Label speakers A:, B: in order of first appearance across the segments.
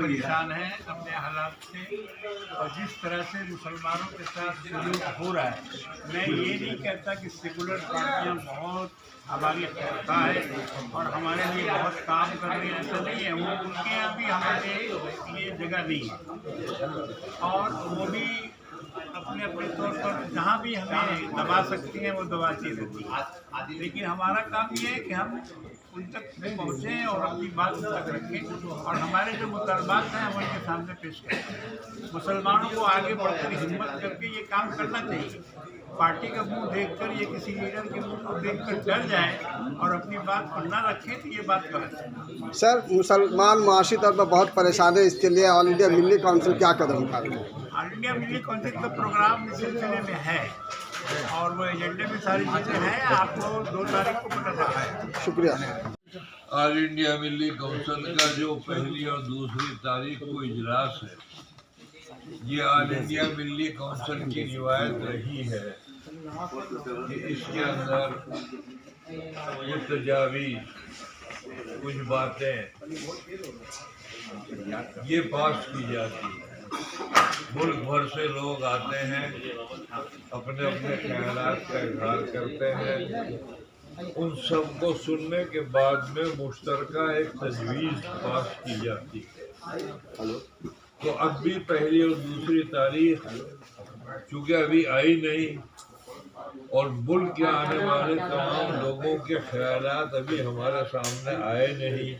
A: परेशान हैं अपने हालात से, और जिस तरह से मुसलमानों के साथ सलूक हो रहा है। मैं ये नहीं कहता कि सेकुलर पार्टियाँ बहुत हमारी खैरखा है और हमारे लिए बहुत काम कर रही है, ऐसा नहीं है। वो उनके यहाँ भी हमारे लिए जगह नहीं है, और वो भी अपने अपने तौर पर जहाँ भी हमें दबा सकती हैं वो दबाती रहती है। लेकिन हमारा काम ये है कि हम उन तक पहुँचें और अपनी बात उन तक रखें, और हमारे जो मुतालबात हैं हम उनके सामने पेश करें। मुसलमानों को आगे बढ़कर हिम्मत करके ये काम करना चाहिए। पार्टी का मुंह देखकर या किसी लीडर के मुंह को देखकर डर जाए और अपनी बात पर न रखें तो ये बात गलत है।
B: सर, मुसलमान माशी तौर पर बहुत परेशान है, इसके लिए ऑल इंडिया मिल्ली काउंसिल क्या कदम उठा रही है?
A: ऑल इंडिया मिल्ली काउंसिल का प्रोग्राम इस सिलसिले में है और वो एजेंडे में सारी चीज़ें हैं, आपको 2 तारीख को पता चला है।
B: शुक्रिया।
C: ऑल इंडिया मिल्ली काउंसिल का जो 1 और 2 तारीख को इजलास है, ये ऑल इंडिया मिल्ली काउंसिल की रिवायत रही है कि इसके अंदर मुतजावी कुछ बातें ये पास की जाती है। मुल्क भर से लोग आते हैं, अपने अपने ख्यालात का इजहार करते हैं। उन सबको सुनने के बाद में मुश्तरका एक तजवीज़ पास की जाती है। तो अब भी 1 और 2 तारीख चूँकि अभी आई नहीं और मुल्क के आने वाले तमाम लोगों के ख्यालात अभी हमारे सामने आए नहीं,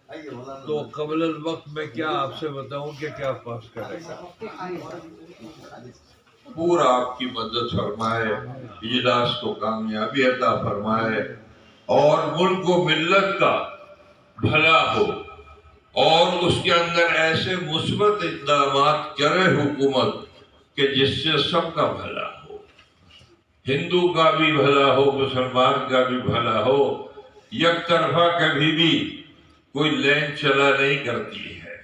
C: तो क़ब्ल वक्त में क्या आपसे बताऊं कि क्या पास करेगा। पूरा आपकी मदद फरमाए, इजलास को कामयाबी अता फरमाए और मुल्क को मिल्लत का भला हो और उसके अंदर ऐसे मुस्बत इक़दामात करे हुकूमत कि जिससे सबका भला हो, हिंदू का भी भला हो, मुसलमान का भी भला हो। एक तरफा कभी भी कोई लाइन चला नहीं करती है।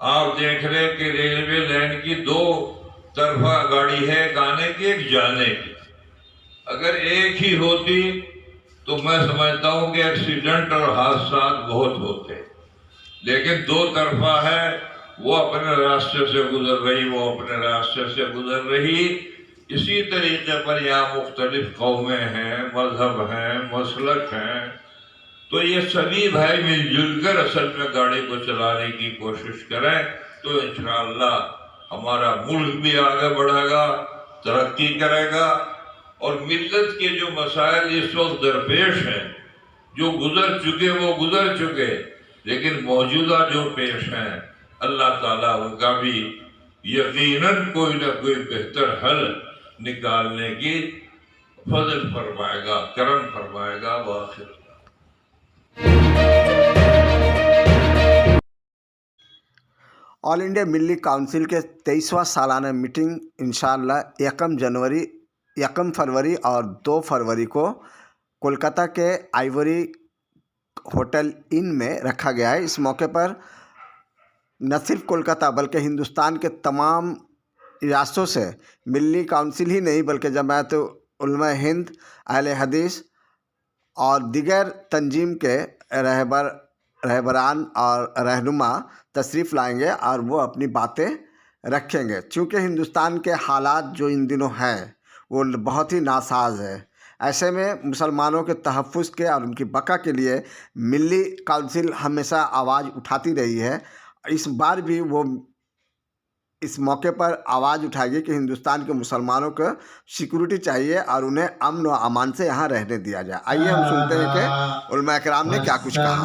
C: आप देख रहे कि रेलवे लाइन की 2 तरफा गाड़ी है, एक आने की एक जाने की। अगर एक ही होती तो मैं समझता हूँ कि एक्सीडेंट और हादसा बहुत होते, लेकिन 2 तरफा है। वो अपने रास्ते से गुजर रही, वो अपने रास्ते से गुजर रही। इसी तरीके पर यहाँ मुख्तलिफ कौमें हैं, मजहब हैं, मसलक हैं, तो ये सभी भाई मिलजुल कर असल में गाड़ी को चलाने की कोशिश करें तो इंशाअल्लाह हमारा मुल्क भी आगे बढ़ेगा, तरक्की करेगा। और मिल्लत के जो मसाइल इस वक्त दरपेश हैं, जो गुजर चुके वो गुजर चुके, लेकिन मौजूदा जो पेश हैं, अल्लाह ताला उनका भी यकीनन कोई ना कोई बेहतर हल निकालने की फजल फरमाएगा, करम फरमाएगा। वाखिर
B: ऑल इंडिया मिल्ली काउंसिल के 23वां सालाना मीटिंग इंशाअल्लाह 1 फरवरी और 2 फरवरी को कोलकाता के आइवरी होटल इन में रखा गया है। इस मौके पर न सिर्फ कोलकाता बल्कि हिंदुस्तान के तमाम रियासतों से मिल्ली काउंसिल ही नहीं बल्कि जमात उलमा हिंद, अहले हदीस और दिगर तंजीम के रहबरान और रहनुमा तशरीफ़ लाएंगे और वो अपनी बातें रखेंगे। चूँकि हिंदुस्तान के हालात जो इन दिनों हैं वो बहुत ही नासाज है, ऐसे में मुसलमानों के तहफ़्फ़ुज़ के और उनकी बका के लिए मिल्ली काउंसिल हमेशा आवाज़ उठाती रही है। इस बार भी वो इस मौके पर आवाज़ उठाएगी कि हिंदुस्तान के मुसलमानों को सिक्योरिटी चाहिए और उन्हें अमन व अमान से यहाँ रहने दिया जाए। आइए हम सुनते हैं कि उलमा इकराम ने क्या कुछ कहा।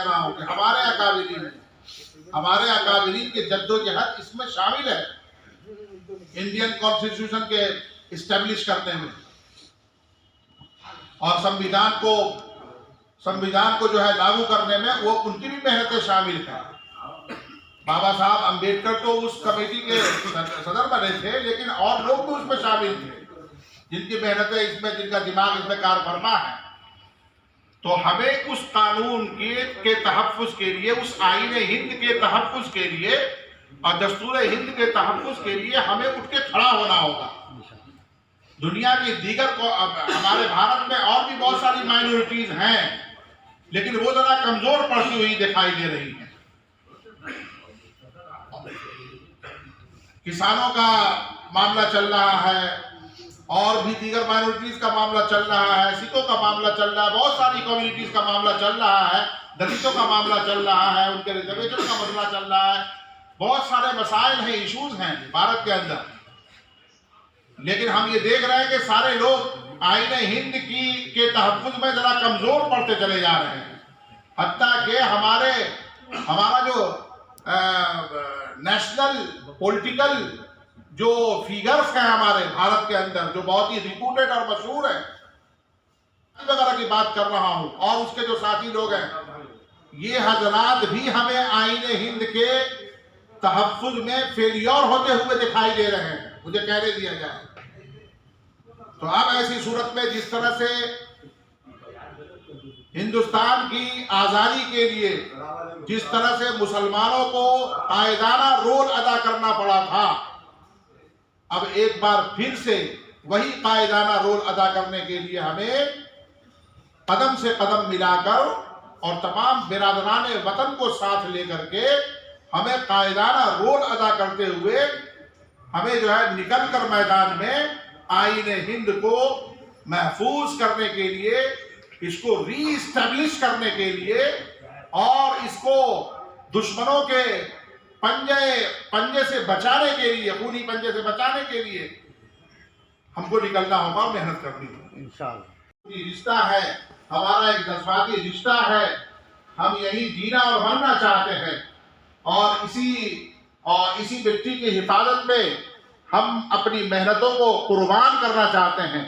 D: कह रहा हूँ कि हमारे अकाबिरीन के जद्दोजहद इसमें शामिल है, इंडियन कॉन्स्टिट्यूशन के इस्टेब्लिश करने में, और संविधान को जो है लागू करने में वो उनकी भी मेहनतें शामिल हैं। बाबा साहब अंबेडकर तो उस कमेटी के सदर बने थे, लेकिन और लोग भी उसमें शामिल थे जिनकी मेहनतें इसमें, जिनका दिमाग इसमें कारफरमा है। तो हमें उस कानून के तहफ़्फ़ुज़ के लिए, उस आईन हिंद के तहफ़्फ़ुज़ के लिए और दस्तूर हिंद के तहफ़्फ़ुज़ के लिए हमें उठ के खड़ा होना होगा। दुनिया की दीगर को, हमारे भारत में और भी बहुत सारी माइनॉरिटीज हैं, लेकिन वो जरा कमजोर पड़ती हुई दिखाई दे रही हैं। किसानों का मामला चल रहा है, और भी दीगर माइनॉरिटीज का मामला चल रहा है, सिखों का मामला चल रहा है, बहुत सारी कम्युनिटीज का मामला चल रहा है, दलितों का मामला चल रहा है, उनके रिजर्वेशन का मसला चल रहा है, बहुत सारे मसाइल हैं, इश्यूज हैं भारत के अंदर। लेकिन हम ये देख रहे हैं कि सारे लोग आईन हिंद के तहफ़्फ़ुज़ में जरा कमजोर पड़ते चले जा रहे हैं। हत्ता कि हमारा जो नेशनल पॉलिटिकल जो फिगर्स हैं हमारे भारत के अंदर, जो बहुत ही रिप्यूटेड और मशहूर है, वगैरह की बात कर रहा हूं, और उसके जो साथी लोग हैं, ये हजरात भी हमें आईन हिंद के तहफ़्फ़ुज़ में फेलियर होते हुए दिखाई दे रहे हैं, मुझे कहने दिया जाए। तो अब ऐसी सूरत में जिस तरह से हिंदुस्तान की आज़ादी के लिए जिस तरह से मुसलमानों को कायदाना रोल अदा करना पड़ा था, अब एक बार फिर से वही कायदाना रोल अदा करने के लिए हमें कदम से कदम मिलाकर और तमाम बिरादरान वतन को साथ लेकर के हमें कायदाना रोल अदा करते हुए हमें जो है निकल कर मैदान में आईन हिंद को महफूज करने के लिए, इसको रीस्टैब्लिश करने के लिए, और इसको दुश्मनों के पंजे से बचाने के लिए, खूनी पंजे से बचाने के लिए हमको निकलना होगा और मेहनत करनी होगी इंशाअल्लाह। रिश्ता है हमारा, एक जज्बाती रिश्ता है, हम यही जीना और मरना चाहते हैं, और इसी मिट्टी की हिफाजत में हम अपनी मेहनतों को कुर्बान करना चाहते हैं,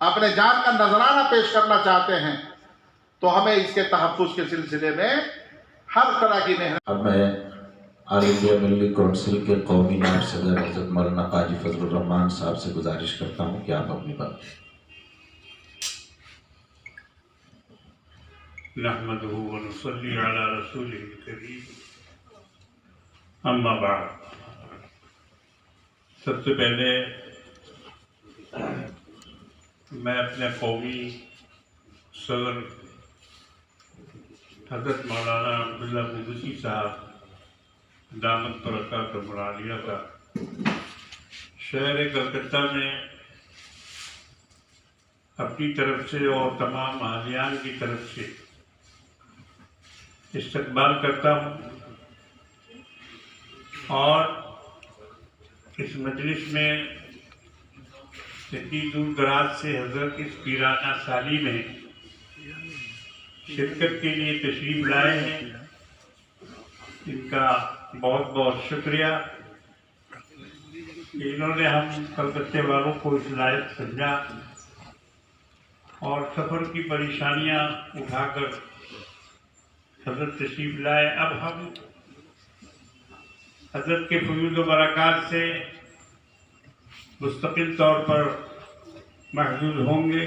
D: अपने जान का नजराना पेश करना चाहते हैं। तो हमें इसके तहफ़्फ़ुज़ के सिलसिले में हर तरह की मेहनत।
E: अब मैं ऑल इंडिया मिल्ली काउंसिल के कौमी नायब सदर हज़रत मौलाना काजी फजलुर रहमान साहब से गुजारिश करता हूँ कि आप अपनी बात।
A: नहमदुहु व नुसल्ली अला रसूलिल करीम, अम्मा बाद। सबसे पहले मैं अपने कौमी सदर हज़रत मौलाना अब्दुल्ला कुद्दुसी साहब दामत बरकातुहू मुआलिया का शहर कलकत्ता में अपनी तरफ से और तमाम अहलियान की तरफ से इस्तकबाल करता हूँ, और इस मजलिस में इतनी दूर दराज से हज़रत इस पीराना साली में शिरकत के लिए तशरीफ़ लाए हैं, इनका बहुत बहुत शुक्रिया। इन्होंने हम कलकत्ते वालों को इस लायक समझा और सफ़र की परेशानियां उठाकर हज़रत तशरीफ़ लाए। अब हम हज़रत के फयूज़ व बरक़ात से मुस्तकिल तौर पर महजूज होंगे।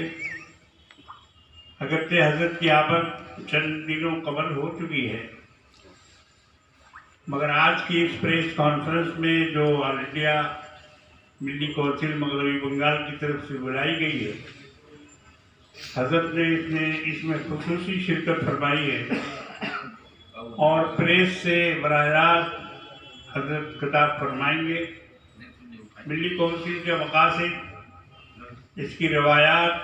A: अगरचे हज़रत की आमद चंद दिनों कबल हो चुकी है, मगर आज की इस प्रेस कॉन्फ्रेंस में जो ऑल इंडिया मिल्ली काउंसिल मगरबी बंगाल की तरफ से बुलाई गई है, हज़रत ने इसमें खुसूसी शिरकत फरमाई है, और प्रेस से बराह रास्त हज़रत खिताब फरमाएंगे। मिल्ली काउंसिल के मकासद, इसकी रवायात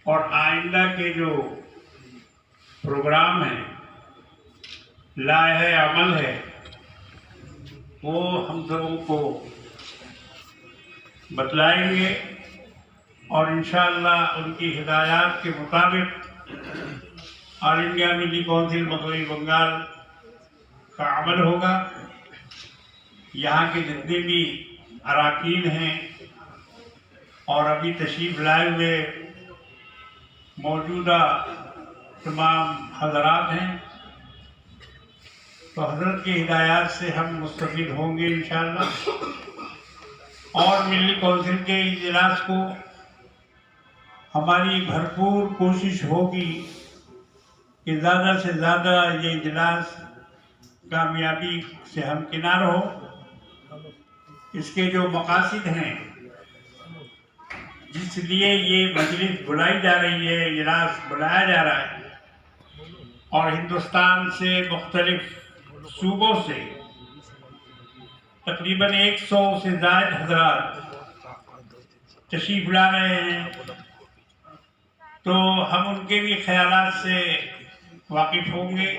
A: और आइंदा के जो प्रोग्राम हैं, लाहे अमल है, वो हम सबों को बतलाएंगे, और इंशाअल्लाह उनकी हिदायत के मुताबिक ऑल इंडिया मिली काउंसिल मगरबी बंगाल का अमल होगा। यहाँ के जितने भी अरकान हैं और अभी तशरीफ़ लाए हुए मौजूदा तमाम हज़रात हैं, तो हज़रत की हिदायत से हम मुस्तफ़ीद होंगे इंशाअल्लाह। और मिली काउंसिल के इजलास को हमारी भरपूर कोशिश होगी कि ज़्यादा से ज़्यादा ये इजलास कामयाबी से हमकिनार हो। इसके जो मकासद हैं, जिसलिए ये मजलिस बुलाई जा रही है, इजलास बुलाया जा रहा है, और हिंदुस्तान से मुख्तलिफ सूबों से तकरीबन 100 से ज़ायद हज़रात तशरीफ़ ला रहे हैं, तो हम उनके भी ख्यालात से वाकिफ़ होंगे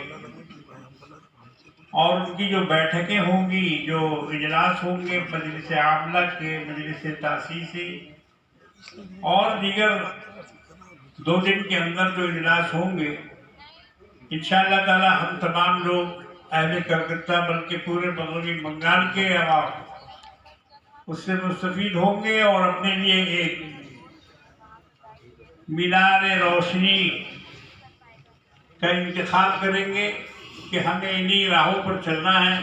A: और उनकी जो बैठकें होंगी, जो इजलास होंगे मजलिस आमला के, मजलिस तासीसी और दीगर 2 दिन के अंदर जो इजलास होंगे, इंशाअल्लाह ताला हम तमाम लोग अहले कलकत्ता बल्कि पूरे मगरबी बंगाल के अवाम उससे मुस्तफ़ीद होंगे और अपने लिए एक मीनार रोशनी का इंतखाब करेंगे कि हमें इन्हीं राहों पर चलना है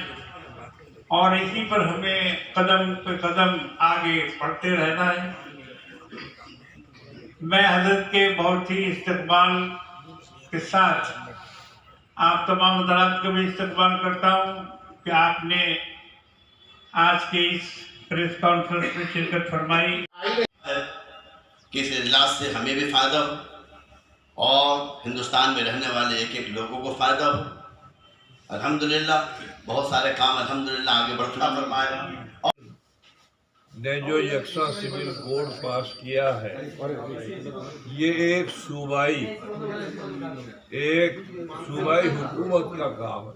A: और इसी पर हमें कदम पे कदम आगे बढ़ते रहना है। मैं हज़रत के बहुत ही इस्तकबाल के साथ आप तमाम हज़रात का भी इस्तकबाल करता हूँ कि आपने आज के इस प्रेस कॉन्फ्रेंस में शिरकत फरमाई
F: कि इस इजलास से हमें भी फ़ायदा हो और हिंदुस्तान में रहने वाले एक एक लोगों को फ़ायदा हो। अल्हम्दुलिल्लाह बहुत सारे काम अल्हम्दुलिल्लाह आगे बढ़ चुका फरमाया।
C: ने जो यकसा सिविल कोड पास किया है, ये एक सूबाई हुकूमत का काम है,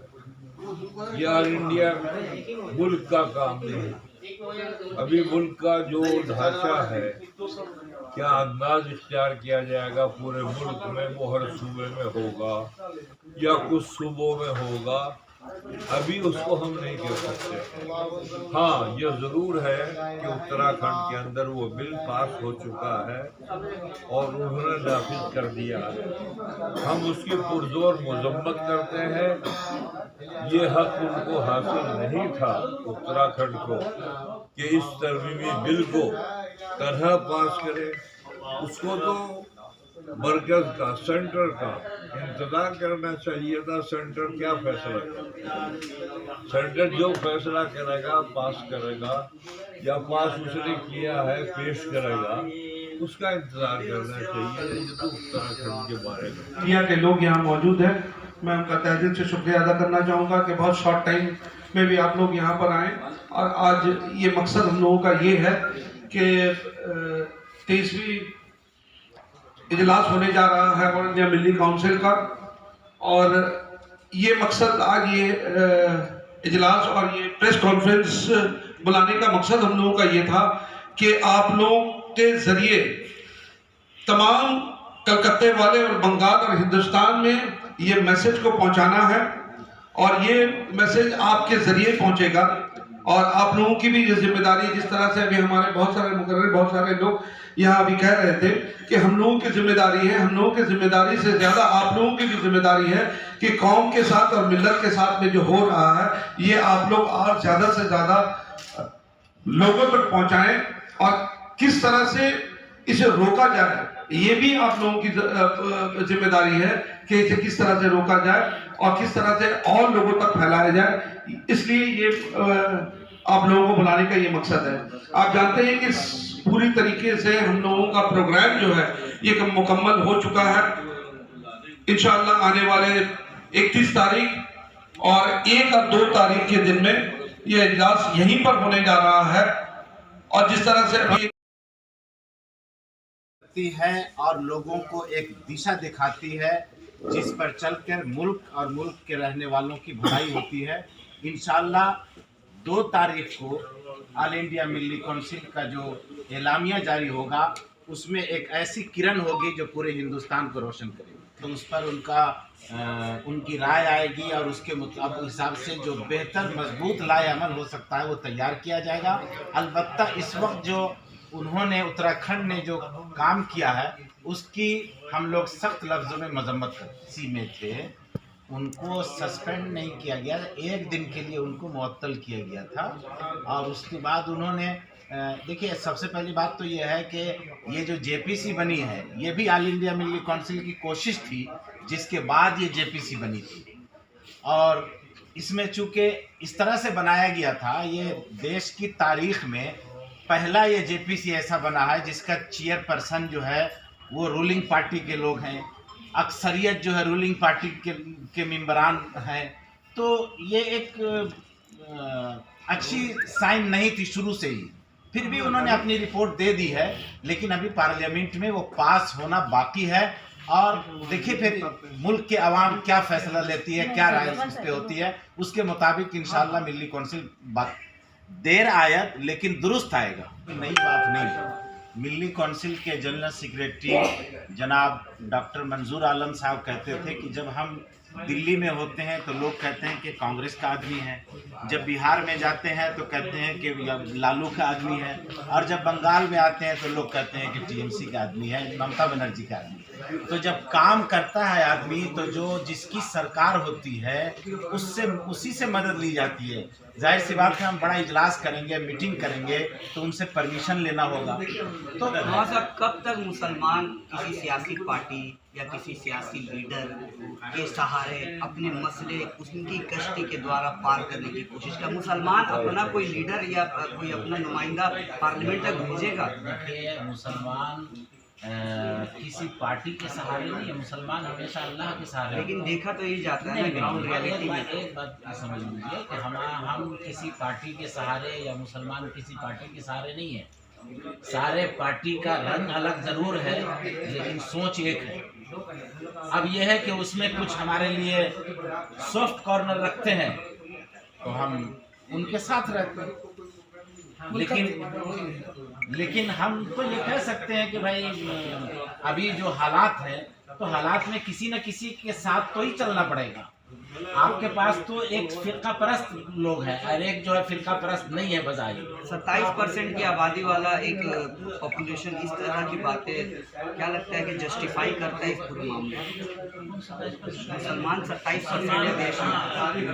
C: ये ऑल इंडिया मुल्क का काम नहीं है। अभी मुल्क का जो ढांचा है, क्या अंदाज इख्तियार किया जाएगा पूरे मुल्क में, वो हर सूबे में होगा या कुछ सूबों में होगा, अभी उसको हम नहीं कह सकते। हाँ, ये ज़रूर है कि उत्तराखंड के अंदर वो बिल पास हो चुका है और उन्होंने नाफिज कर दिया है। हम उसकी पुरजोर मजम्मत करते हैं। ये हक उनको हासिल नहीं था उत्तराखंड को कि इस तरमीमी बिल को तनहा पास करे। उसको तो मरकज का, सेंटर का इंतजार करना चाहिए था। सेंटर क्या फैसला करेगा, सेंटर जो फैसला करेगा, पास करेगा या पास उसने किया है पेश करेगा, उसका इंतजार करना चाहिए। तो उत्तराखंड के बारे में
G: इंडिया के लोग यहाँ मौजूद हैं, मैं उनका तहे दिल से शुक्रिया अदा करना चाहूँगा कि बहुत शॉर्ट टाइम में भी आप लोग यहाँ पर आए। और आज ये मकसद हम लोगों का ये है कि 23वीं इजलास होने जा रहा है ऑल इंडिया मिली काउंसिल का, और ये मकसद आज ये इजलास और ये प्रेस कॉन्फ्रेंस बुलाने का मकसद हम लोगों का ये था कि आप लोगों के ज़रिए तमाम कलकत्ते वाले और बंगाल और हिंदुस्तान में ये मैसेज को पहुंचाना है, और ये मैसेज आपके ज़रिए पहुंचेगा। और आप लोगों की भी ये जिम्मेदारी, जिस तरह से अभी हमारे बहुत सारे मुकर्रर, बहुत सारे लोग यहाँ अभी कह रहे थे कि हम लोगों की जिम्मेदारी है, हम लोगों की जिम्मेदारी से ज़्यादा आप लोगों की भी जिम्मेदारी है कि कौम के साथ और मिल्लत के साथ में जो हो रहा है, ये आप लोग और ज़्यादा से ज़्यादा लोगों तक पहुँचाएँ और किस तरह से इसे रोका जाए, ये भी आप लोगों की जिम्मेदारी है कि इसे किस तरह से रोका जाए और किस तरह से और लोगों तक फैलाया जाए। इसलिए ये आप लोगों को बुलाने का ये मकसद है। आप जानते हैं कि पूरी तरीके से हम लोगों का प्रोग्राम जो है ये मुकम्मल हो चुका है। इंशाअल्लाह आने वाले 31 तारीख और 1 और 2 तारीख के दिन में ये इजलास यहीं पर होने जा रहा है। और जिस तरह से अभी
H: है और लोगों को एक दिशा दिखाती है जिस पर चलकर मुल्क और मुल्क के रहने वालों की भलाई होती है। इंशाअल्लाह 2 तारीख को ऑल इंडिया मिली काउंसिल का जो एलामिया जारी होगा, उसमें एक ऐसी किरण होगी जो पूरे हिंदुस्तान को रोशन करेगी। तो उस पर उनकी राय आएगी और उसके हिसाब से जो बेहतर मजबूत लाए अमल हो सकता है वो तैयार किया जाएगा। अलबत्ता इस वक्त जो उन्होंने उत्तराखंड ने जो काम किया है उसकी हम लोग सख्त लफ्ज़ों में मजम्मत करती में थे। उनको सस्पेंड नहीं किया गया, एक दिन के लिए उनको मुअत्तल किया गया था और उसके बाद उन्होंने देखिए, सबसे पहली बात तो ये है कि ये जो जेपीसी बनी है ये भी ऑल इंडिया मिलिट्री काउंसिल की कोशिश थी, जिसके बाद ये जेपीसी बनी थी। और इसमें चूँकि इस तरह से बनाया गया था, ये देश की तारीख में पहला ये जेपीसी ऐसा बना है जिसका चेयरपर्सन जो है वो रूलिंग पार्टी के लोग हैं, अक्सरियत जो है रूलिंग पार्टी के मेंबरान हैं। तो ये एक अच्छी साइन नहीं थी शुरू से ही, फिर भी उन्होंने अपनी रिपोर्ट दे दी है, लेकिन अभी पार्लियामेंट में वो पास होना बाकी है। और देखिए फिर मुल्क के अवाम क्या फैसला लेती है, क्या राय उस पर होती है, उसके मुताबिक इंशाअल्लाह मिलिट्री काउंसिल देर आयत लेकिन दुरुस्त आएगा। नई बात नहीं। मिलिट्री काउंसिल के जनरल सेक्रेटरी जनाब डॉक्टर मंजूर आलम साहब कहते थे कि जब हम दिल्ली में होते हैं तो लोग कहते हैं कि कांग्रेस का आदमी है, जब बिहार में जाते हैं तो कहते हैं कि लालू का आदमी है, और जब बंगाल में आते हैं तो लोग कहते हैं कि टीएमसी का आदमी है, ममता बनर्जी का आदमी है। तो जब काम करता है आदमी तो जो जिसकी सरकार होती है उसी से मदद ली जाती है। जाहिर सी बात है, हम बड़ा इजलास करेंगे, मीटिंग करेंगे तो उनसे परमिशन लेना होगा। तो
I: साहब, कब तक मुसलमान किसी सियासी पार्टी या किसी सियासी लीडर के सहारे अपने मसले उनकी कश्ती के द्वारा पार करने की कोशिश कर? मुसलमान अपना कोई लीडर या कोई अपना नुमाइंदा पार्लियामेंट तक भेजेगा?
J: देखिए, मुसलमान किसी पार्टी के सहारे नहीं है, मुसलमान हमेशा अल्लाह के सहारे।
I: लेकिन देखा तो ये जाता है ग्राउंड रियलिटी में।
J: एक बात समझ लीजिए कि हम किसी पार्टी के सहारे या मुसलमान किसी पार्टी के सहारे नहीं है। सारे पार्टी का रंग अलग जरूर है लेकिन सोच एक है। अब यह है कि उसमें कुछ हमारे लिए सॉफ्ट कॉर्नर रखते हैं तो हम उनके साथ रहते हैं, लेकिन हम तो ये कह सकते हैं कि भाई अभी जो हालात हैं तो हालात में किसी न किसी के साथ तो ही चलना पड़ेगा। आपके पास तो एक फिरका परस्त लोग हैं और एक जो है फिरका परस्त नहीं है बजाय।
I: 27% की आबादी वाला एक पॉपुलेशन इस तरह की बातें क्या लगता है कि जस्टिफाई करता है इस पूरे मामले? मुसलमान 27% है देश में,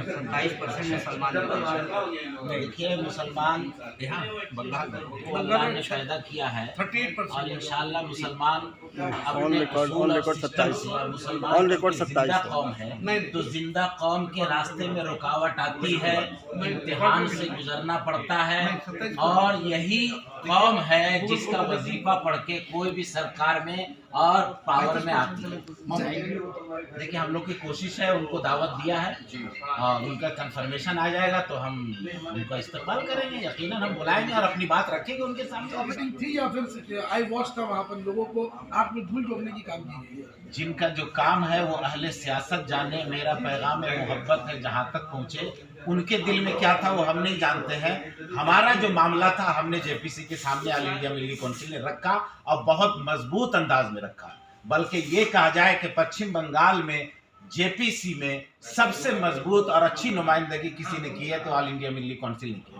I: 27% मुसलमान है।
J: देखिए, मुसलमान यहाँ बंगाल ने पैदा किया है और इंशाअल्लाह मुसलमान अपने उसूल और सिस्टम से मुसलमान जिंदा कौम है, तो जिंदा कौम के रास्ते में रुकावट आती है, इम्तिहान से गुजरना पड़ता है और यही कौम है जिसका वजीफा पढ़ के कोई भी सरकार में और पावर में आती है। देखिए, हम लोग की कोशिश है, उनको दावत दिया है और उनका कंफर्मेशन आ जाएगा तो हम उनका इस्तेमाल करेंगे, यकीनन हम बुलाएंगे और अपनी बात रखेंगे उनके सामने।
K: मीटिंग थी या फिर आई वॉच था वहाँ पर लोगों को आपने धूल झोंकने की काम की है?
J: जिनका जो काम है वो अहले सियासत जाने, मेरा पैगाम मोहब्बत है जहाँ तक पहुँचे, उनके दिल में क्या था वो हम नहीं जानते हैं। हमारा जो मामला था हमने जेपीसी के सामने ऑल इंडिया मिलिट्री काउंसिल ने रखा और बहुत मजबूत अंदाज में रखा। बल्कि ये कहा जाए कि पश्चिम बंगाल में जेपीसी में सबसे मजबूत और अच्छी नुमाइंदगी किसी ने की है तो ऑल इंडिया मिलिट्री काउंसिल ने की।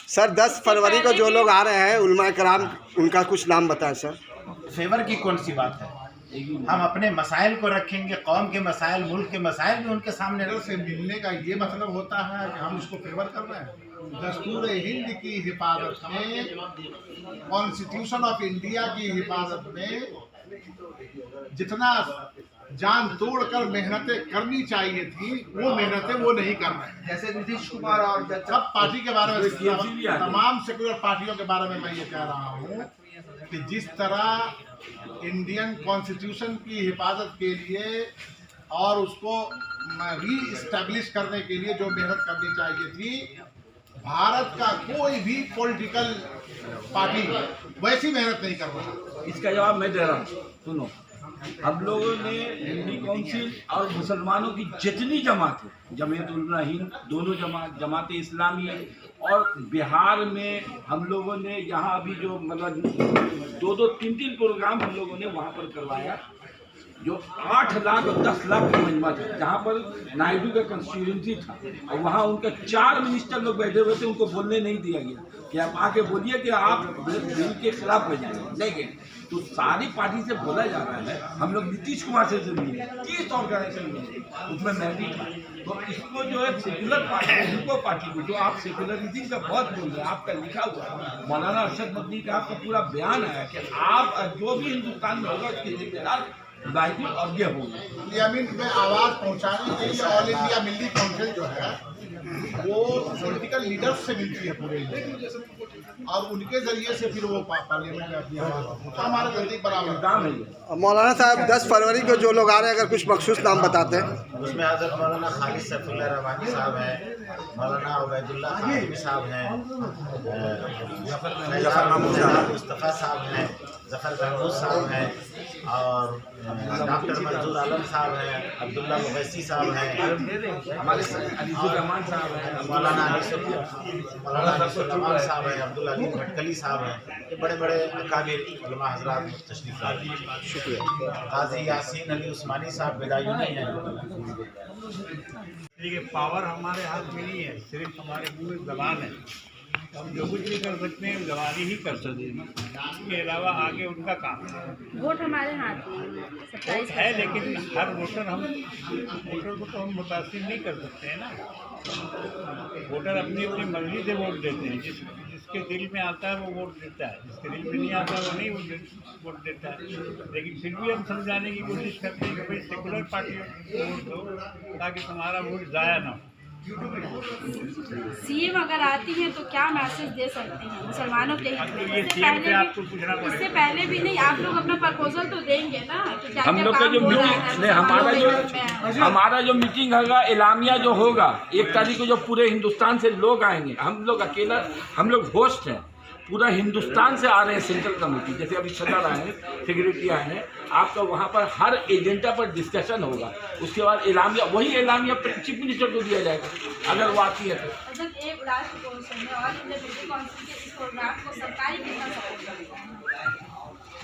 B: सर, 10 फरवरी को जो लोग आ रहे हैं उलमा कराम, उनका कुछ नाम बताएं सर।
H: फेवर की कौन सी बात है? हम अपने मसाइल को रखेंगे, कौम के मसाइल, मुल्क के मसाइल भी उनके सामने
D: से मिलने का ये मतलब होता है कि हम उसको फेवर कर रहे हैं। दस्तूर हिंद की हिफाजत में, कॉन्स्टिट्यूशन ऑफ इंडिया की हिफाजत में जितना जान तोड़कर मेहनतें करनी चाहिए थी वो मेहनतें वो नहीं कर रहे हैं।
K: जैसे नीतीश कुमार और
D: सब पार्टी के बारे में, तमाम सेकुलर पार्टियों के बारे में मैं ये कह रहा हूँ कि जिस तरह इंडियन कॉन्स्टिट्यूशन की हिफाजत के लिए और उसको री इस्टेब्लिश करने के लिए जो मेहनत करनी चाहिए थी, भारत का कोई भी पॉलिटिकल पार्टी वैसी मेहनत नहीं कर रहा।
L: इसका जवाब मैं दे रहा हूँ, सुनो। हम लोगों ने मिलिट्री काउंसिल और मुसलमानों की जितनी जमात है, जमीयत उलमा हिंद, दोनों जमात इस्लामी और बिहार में हम लोगों ने यहाँ अभी जो मतलब 2-2, 3-3 प्रोग्राम हम लोगों ने वहाँ पर करवाया। जो 8 लाख और 10 लाख का मजमा था, जहाँ पर नायडू का कंस्टिट्यूंसी था, और वहाँ उनके 4 मिनिस्टर लोग बैठे हुए थे, उनको बोलने नहीं दिया गया कि आप आके बोलिए कि आप बिल के खिलाफ हो जाएंगे, नहीं गए। तो सारी पार्टी से बोला जा रहा है, हम लोग नीतीश कुमार से मिले, 30 ऑर्गेनाइजेशन मिले, उसमें मैं भी था। तो इसको जो है सेकुलर पार्टी, उनको पार्टी को जो आप सेकुलरिज्म का बहुत बोल रहे हैं, आपका लिखा हुआ मौलाना अरशद मदनी का आपका पूरा बयान आया कि आप जो भी हिंदुस्तान में होगा उसके जिम्मेदार राइफल और ये होगा।
D: पार्लियामेंट में आवाज पहुंचाने के लिए ऑल इंडिया मिल्ली काउंसिल जो है वो पॉलिटिकल लीडर्स से मिलती है पूरे इंडिया, और उनके जरिए से फिर वो पार्लियामेंट में अपनी आवाज पहुंचाता। हमारा नजदीक बराबर काम है।
B: मौलाना साहब 10 फरवरी को जो लोग आ रहे हैं, अगर कुछ मखसूस नाम बताते हैं।
H: उसमें हज़रत मौलाना खालिद सैफुल्लाह रहमानी साहब हैं, मौलाना उबैदुल्ला खालिद साहब हैं, मुस्तफ़ा साहब हैं, ज़फ़र महमूद साहब हैं, और डॉक्टर मंजूर आलम साहब हैं, अब्दुल्ला मुगैसी साहब हैं, हमारे अलीज़ुर्रहमान साहब हैं, मौलाना अलीसुल्रहमान साहब हैं, अब्दुल अली भटकली साहब हैं। ये बड़े बड़े अकाबिर उलमा हज़रात तशरीफ़ लाए हैं। शुक्रिया। गाज़ी यासीन अली उस्मानी साहब बेदायूनी हैं।
A: देखिए, पावर हमारे हाथ में नहीं है, सिर्फ हमारे मुँह में ज़बान है। हम जो कुछ भी कर सकते हैं जवानी ही कर सकते हैं, इसके अलावा आगे उनका काम है।
M: वोट हमारे हाथ में
A: वोट है, लेकिन हर वोटर को तो हम मुतासिर नहीं कर सकते हैं ना। वोटर अपनी अपनी मर्जी से वोट देते हैं, जिसके दिल में आता है वो वोट देता है, जिसके दिल में नहीं आता है वो नहीं वोट देता है। लेकिन फिर भी हम समझाने की कोशिश करते हैं कि भाई सेकुलर पार्टियों को वोट दो ताकि तुम्हारा वोट ज़ाया ना हो।
M: सीएम अगर आती है तो क्या मैसेज दे सकते हैं मुसलमानों के हित में? इससे पहले भी नहीं, आप लोग अपना प्रपोजल तो देंगे ना कि क्या
L: हम लोग का जो मीटिंग, हमारा जो मीटिंग होगा, एलामिया जो होगा 1 तारीख को, जो पूरे हिंदुस्तान से लोग आएंगे, हम लोग अकेला, हम लोग होस्ट हैं, पूरा हिंदुस्तान से आ रहे हैं सेंट्रल कमेटी, जैसे अभी सदर आए हैं, सेक्रेटरी आए हैं, आपका वहाँ पर हर एजेंडा पर डिस्कशन होगा। उसके बाद एलामिया, वही एलामिया चीफ मिनिस्टर को दिया जाएगा अगर वो आती है तो।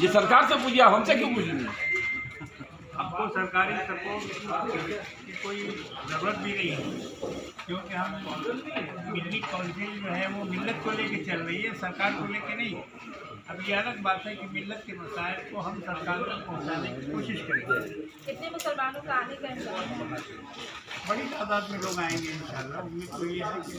L: ये सरकार से पूछिए, हमसे क्यों पूछेंगे?
A: हमको सरकारी सपोर्ट की कोई ज़रूरत भी नहीं है, क्योंकि हम मिल्ली काउंसिल जो है वो मिल्लत को लेके चल रही है, सरकार को लेके नहीं। अब ये अलग बात है कि मिल्लत के मसाइल को हम सरकार तक पहुँचाने की कोशिश करेंगे।
M: कितने मुसलमानों का आने का इंतजाम है?
A: बड़ी तादाद में लोग आएंगे इंशाल्लाह। उम्मीद तो ये है कि